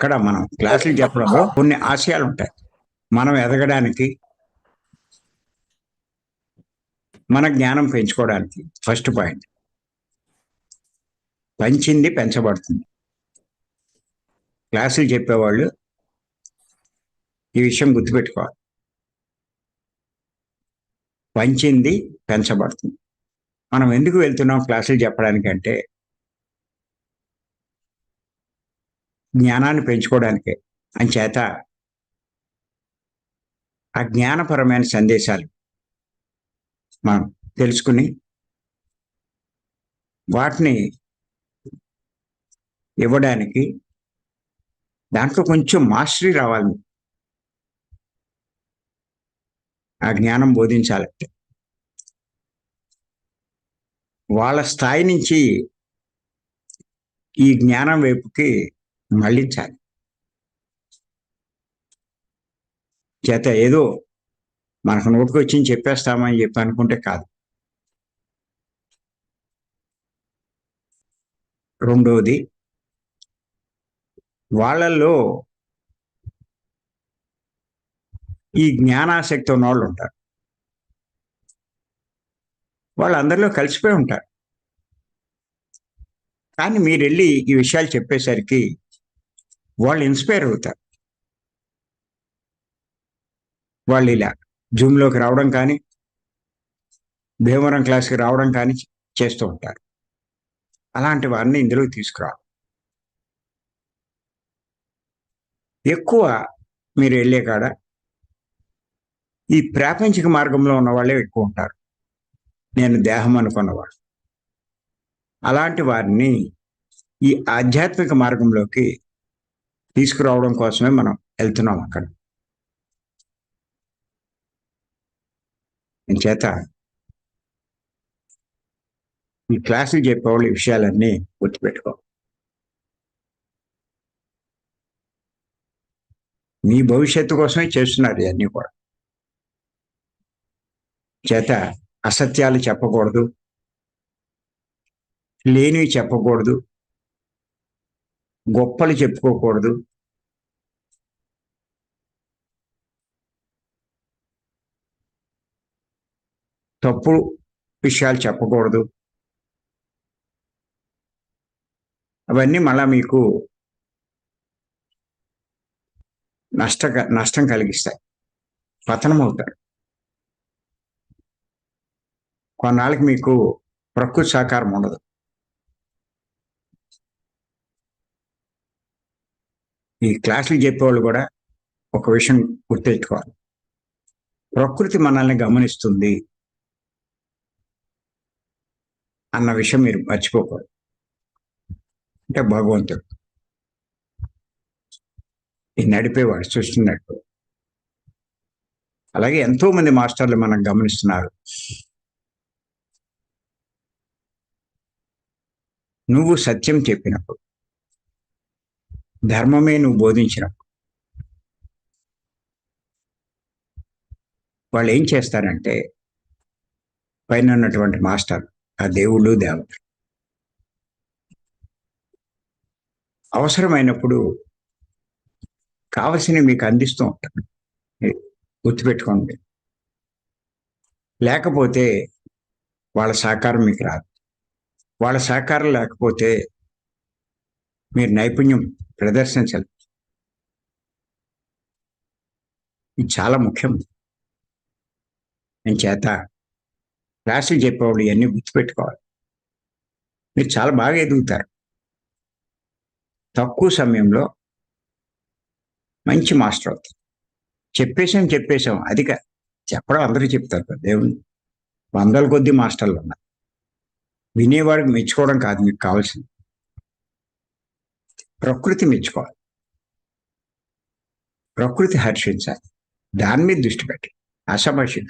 ఇక్కడ మనం క్లాసులు చెప్పడంలో కొన్ని ఆశయాలు ఉంటాయి. మనం ఎదగడానికి, మన జ్ఞానం పెంచుకోవడానికి. ఫస్ట్ పాయింట్, పంచింది పెంచబడుతుంది. క్లాసులు చెప్పేవాళ్ళు ఈ విషయం గుర్తుపెట్టుకోవాలి. పంచింది పెంచబడుతుంది. మనం ఎందుకు వెళ్తున్నాం క్లాసులు చెప్పడానికి అంటే జ్ఞానాన్ని పెంచుకోవడానికే. అంచేత ఆ జ్ఞానపరమైన సందేశాలు మనం తెలుసుకుని వాటిని ఇవ్వడానికి దాంట్లో కొంచెం మాస్టరీ రావాలి. ఆ జ్ఞానం బోధించాలంటే వాళ్ళ స్థాయి నుంచి ఈ జ్ఞానం వైపుకి మళ్ళించాలి. చేత ఏదో మనకు నోటికి వచ్చి చెప్పేస్తామని చెప్పి అనుకుంటే కాదు. రెండోది, వాళ్ళల్లో ఈ జ్ఞానాసక్తి ఉన్న వాళ్ళు ఉంటారు. వాళ్ళందరిలో కలిసిపోయి ఉంటారు. కానీ మీరు వెళ్ళి ఈ విషయాలు చెప్పేసరికి వాళ్ళు ఇన్స్పైర్ అవుతారు. వాళ్ళు ఇలా జూమ్లోకి రావడం కానీ, భీమవరం క్లాస్కి రావడం కానీ చేస్తూ ఉంటారు. అలాంటి వారిని ఇందులోకి తీసుకురావాలి. ఎక్కువ మీరు వెళ్ళే కాడ ఈ ప్రాపంచిక మార్గంలో ఉన్న వాళ్ళే ఎక్కువ ఉంటారు. నేను దేహం అనుకున్నవాడు. అలాంటి వారిని ఈ ఆధ్యాత్మిక మార్గంలోకి తీసుకురావడం కోసమే మనం వెళ్తున్నాం అక్కడ. చేత ఈ క్లాసులు చెప్పేవాళ్ళు ఈ విషయాలన్నీ గుర్తుపెట్టుకో. మీ భవిష్యత్తు కోసమే చేస్తున్నారు ఇవన్నీ కూడా. చేత అసత్యాలు చెప్పకూడదు, లేనివి చెప్పకూడదు, గొప్పలు చెప్పుకోకూడదు. తప్పు విషయాలు చెప్పకూడదు. అవన్నీ మళ్ళా మీకు నష్టం కలిగిస్తాయి. పతనం అవుతారు. కొన్నాళ్ళకి మీకు ప్రకృతి సహకారం ఉండదు. ఈ క్లాసులు చెప్పేవాళ్ళు కూడా ఒక విషయం గుర్తెట్టుకోవాలి. ప్రకృతి మనల్ని గమనిస్తుంది అన్న విషయం మీరు మర్చిపోకూడదు. అంటే భగవంతుడు ఈ నడిపేవాడు, సృష్టి నడిపేవాడు. అలాగే ఎంతో మంది మాస్టర్లు మనం గమనిస్తున్నారు. నువ్వు సత్యం చెప్పినప్పుడు, ధర్మమే నువ్వు బోధించినప్పుడు వాళ్ళు ఏం చేస్తారంటే పైన ఉన్నటువంటి మాస్టర్, ఆ దేవుళ్ళు దేవతలు అవసరమైనప్పుడు కావలసినవి మీకు అందిస్తూ ఉంటారు. గుర్తుపెట్టుకోండి. లేకపోతే వాళ్ళ సహకారం మీకు రాదు. వాళ్ళ సహకారం లేకపోతే మీరు నైపుణ్యం ప్రదర్శించాలి. ఇది చాలా ముఖ్యం. నేను చేత క్లాసులు చెప్పేవాళ్ళు ఇవన్నీ గుర్తుపెట్టుకోవాలి. మీరు చాలా బాగా ఎదుగుతారు. తక్కువ సమయంలో మంచి మాస్టర్ అవుతారు. చెప్పేశాం అది చెప్పడం అందరూ చెప్తారు. దేవుని వందల కొద్ది మాస్టర్లు ఉన్నారు. వినేవాడికి మెచ్చుకోవడం కాదు మీకు కావాల్సింది, ప్రకృతి మెచ్చుకోవాలి, ప్రకృతి హర్షించాలి. దాని మీద దృష్టి పెట్టి అసభాషిక